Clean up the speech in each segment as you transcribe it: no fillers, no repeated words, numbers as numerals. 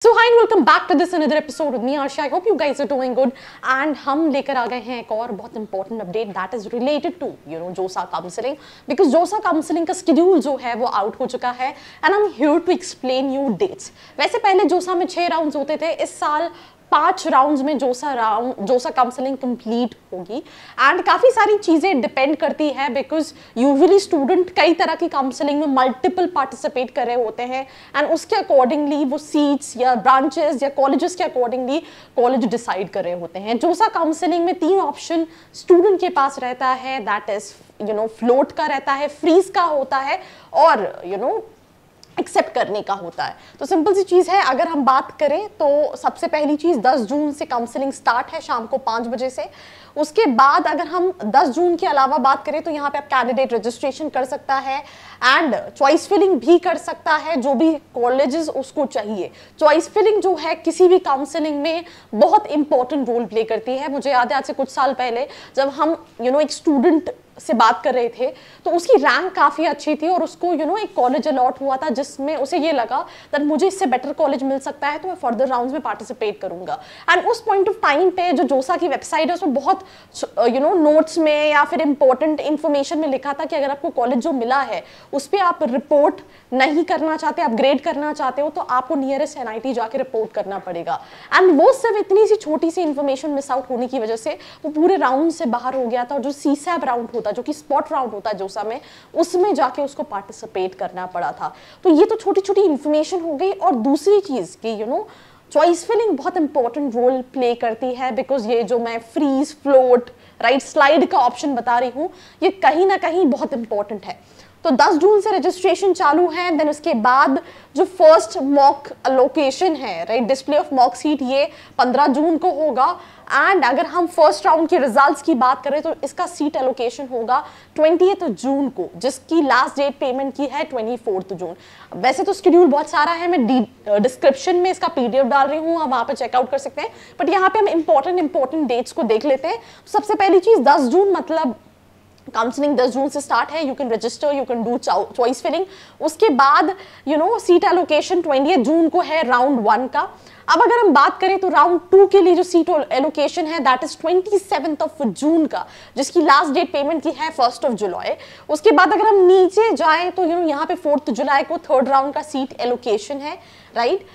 So hi and welcome back to this another episode with me Arsha. I hope you guys are doing good and हम लेकर आ गए हैं एक और बहुत important update that is related to जोसा counselling because जोसा counselling का शेड्यूल जो है वो आउट हो चुका है and I'm here to explain you dates. वैसे पहले जोसा में 6 राउंड्स होते थे, इस साल 5 राउंड्स में जोसा काउंसलिंग कंप्लीट होगी एंड काफ़ी सारी चीज़ें डिपेंड करती है बिकॉज यूजुअली स्टूडेंट कई तरह की काउंसलिंग में मल्टीपल पार्टिसिपेट कर रहे होते हैं एंड उसके अकॉर्डिंगली वो सीट्स या ब्रांचेस या कॉलेजेस के अकॉर्डिंगली कॉलेज डिसाइड कर रहे होते हैं। जोसा काउंसलिंग में 3 ऑप्शन स्टूडेंट के पास रहता है, दैट इज फ्लोट का रहता है, फ्रीज का होता है और एक्सेप्ट करने का होता है। तो सिंपल सी चीज़ है, अगर हम बात करें तो सबसे पहली चीज़ 10 जून से काउंसलिंग स्टार्ट है शाम को 5 बजे से। उसके बाद अगर हम 10 जून के अलावा बात करें तो यहाँ पे आप कैंडिडेट रजिस्ट्रेशन कर सकता है एंड चॉइस फिलिंग भी कर सकता है, जो भी कॉलेजेस उसको चाहिए। चॉइस फिलिंग जो है किसी भी काउंसलिंग में बहुत इंपॉर्टेंट रोल प्ले करती है। मुझे याद है आज से कुछ साल पहले जब हम एक स्टूडेंट से बात कर रहे थे तो उसकी रैंक काफ़ी अच्छी थी और उसको एक कॉलेज अलॉट हुआ था जिसमें उसे ये लगा दैट मुझे इससे बेटर कॉलेज मिल सकता है तो मैं फर्दर राउंड्स में पार्टिसिपेट करूंगा। एंड उस पॉइंट ऑफ टाइम पे जो जोसा की वेबसाइट है उसमें बहुत नोट्स में या फिर इंपॉर्टेंट इंफॉर्मेशन में लिखा था कि अगर आपको कॉलेज जो मिला है उस पर आप रिपोर्ट नहीं करना चाहते, अपग्रेड करना चाहते हो तो आपको नियरेस्ट NIT जाके रिपोर्ट करना पड़ेगा। एंड वो सिर्फ इतनी सी छोटी सी इंफॉर्मेशन मिस आउट होने की वजह से वो पूरे राउंड से बाहर हो गया था और जो CSAB राउंड होता जो कि स्पॉट राउंड होता है जोसा में, उसमें जाके उसको पार्टिसिपेट करना पड़ा था। तो ये तो छोटी छोटी इंफॉर्मेशन हो गई। और दूसरी चीज कि चॉइस फिलिंग बहुत इंपॉर्टेंट रोल प्ले करती है बिकॉज ये जो मैं फ्रीज, फ्लोट, राइट, स्लाइड का ऑप्शन बता रही हूँ ये कहीं ना कहीं बहुत इंपॉर्टेंट है। तो 10 जून से रजिस्ट्रेशन चालू है, देन उसके बाद जो फर्स्ट मॉक अलोकेशन है, right, display of mock seat, ये 15 जून को होगा। एंड अगर हम फर्स्ट राउंड के रिजल्ट्स की बात करें तो इसका सीट एलोकेशन होगा 20 जून को, जिसकी लास्ट डेट पेमेंट की है 24 जून। वैसे तो शेड्यूल बहुत सारा है, मैं डिस्क्रिप्शन में इसका PDF डाल रही हूँ, आप वहाँ पे चेकआउट कर सकते हैं, बट यहाँ पे हम इंपॉर्टेंट डेट्स को देख लेते हैं। सबसे पहली चीज़ 10 जून मतलब काउंसलिंग 10 जून से स्टार्ट है, you can register, you can do choice filling. उसके बाद सीट एलोकेशन 20 जून को है राउंड 1 का। अब अगर हम बात करें तो राउंड 2 के लिए जो सीट एलोकेशन है दैट इज 27 जून का, जिसकी लास्ट डेट पेमेंट की है 1 जुलाई। उसके बाद अगर हम नीचे जाएं तो यहाँ पे 4 जुलाई को थर्ड राउंड का सीट एलोकेशन है, राइट।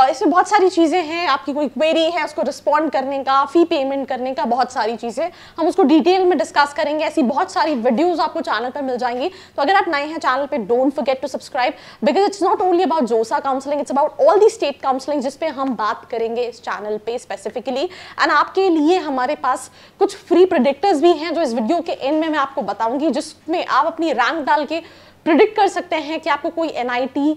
इसमें बहुत सारी चीज़ें हैं, आपकी कोई क्वेरी है उसको रिस्पॉन्ड करने का, फी पेमेंट करने का, बहुत सारी चीज़ें हम उसको डिटेल में डिस्कस करेंगे। ऐसी बहुत सारी वीडियोस आपको चैनल पर मिल जाएंगी। तो अगर आप नए हैं चैनल पे, don't forget to subscribe because it's not only about JoSAA counselling, it's about all the state counselling जिस पे हम बात करेंगे इस चैनल पे स्पेसिफिकली। एंड आपके लिए हमारे पास कुछ फ्री प्रेडिक्टर्स भी हैं जो इस वीडियो के एंड में मैं आपको बताऊंगी, जिसमें आप अपनी रैंक डाल के प्रिडिक्ट कर सकते हैं कि आपको कोई NIT,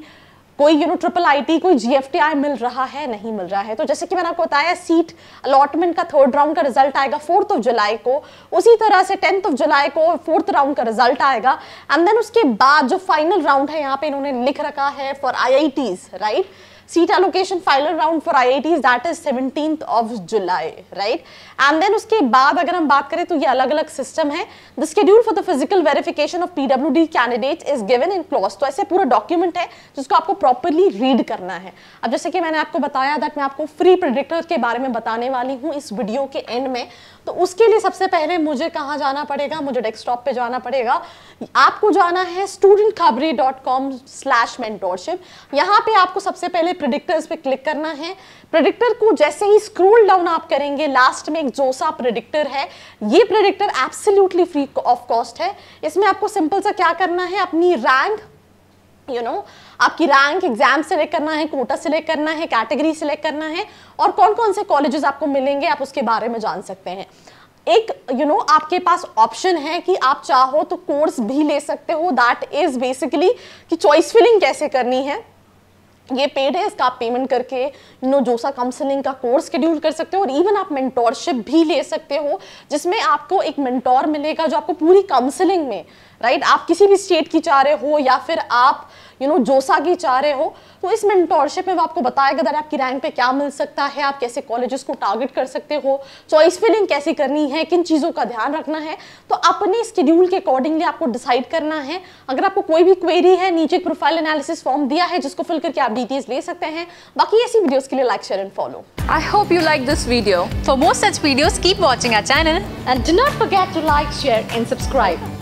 कोई ट्रिपल IT, कोई GFTI मिल रहा है, नहीं मिल रहा है। तो जैसे कि मैंने आपको बताया सीट अलॉटमेंट का थर्ड राउंड का रिजल्ट आएगा 4 जुलाई को, उसी तरह से 10 जुलाई को 4th राउंड का रिजल्ट आएगा। एंड देन उसके बाद जो फाइनल राउंड है यहाँ पे इन्होंने लिख रखा है for IITs, right, seat allocation final round for IITs that is 17 July, right. And then उसके बाद अगर हम बात करें तो ये अलग अलग सिस्टम है। The schedule for the physical verification of PWD candidate is given in clause. तो ऐसे पूरा डॉक्यूमेंट है जिसको आपको प्रॉपरली रीड करना है। अब जैसे कि मैंने आपको बताया दैट मैं आपको फ्री प्रेडिक्टर के बारे में बताने वाली हूँ इस वीडियो के एंड में। तो उसके लिए सबसे पहले मुझे कहाँ जाना पड़ेगा, मुझे डेस्कटॉप पे जाना पड़ेगा। आपको जाना है studentkhbri.com/mentorship। यहाँ पे आपको सबसे पहले प्रेडिक्टर्स पे क्लिक करना है। प्रेडिक्टर को जैसे ही स्क्रॉल डाउन आप करेंगे, लास्ट में एक जोसा प्रेडिक्टर है। ये predictor absolutely free of cost है। इसमें आपको सिंपल सा क्या करना है, अपनी रैंक आपकी रैंक, एग्जाम सेलेक्ट करना है, कोटा सेलेक्ट करना है, कैटेगरी सेलेक्ट करना है और कौन कौन से कॉलेजेस आपको मिलेंगे आप उसके बारे में जान सकते हैं। एक आपके पास ऑप्शन है कि आप चाहो तो कोर्स भी ले सकते हो, दैट इज बेसिकली कि चॉइस फिलिंग कैसे करनी है। ये पेड है, इसका आप पेमेंट करके जोसा काउंसलिंग का कोर्स शेड्यूल कर सकते हो और इवन आप मेंटोरशिप भी ले सकते हो जिसमें आपको एक मेंटोर मिलेगा जो आपको पूरी काउंसलिंग में राइट? आप किसी भी स्टेट की चाह रहे हो या फिर आप जोसा की चाह रहे हो, तो इस मेंटोरशिप में वो आपको बताएगा दैट आपकी रैंक पे क्या मिल सकता है, आप कैसे कॉलेजेस को टारगेट कर सकते हो, चॉइस फिलिंग कैसे करनी है, किन चीज़ों का ध्यान रखना है। तो अपने शेड्यूल के अकॉर्डिंगली आपको डिसाइड करना है। अगर आपको कोई भी क्वेरी है, नीचे एक प्रोफाइल एनालिसिस फॉर्म दिया है जिसको फिल करके आप डिटेल्स ले सकते हैं। बाकी ऐसी वीडियोस के लिए like, share and follow. I hope you like this video. For more such videos, keep watching our channel. And do not forget to like, share and subscribe.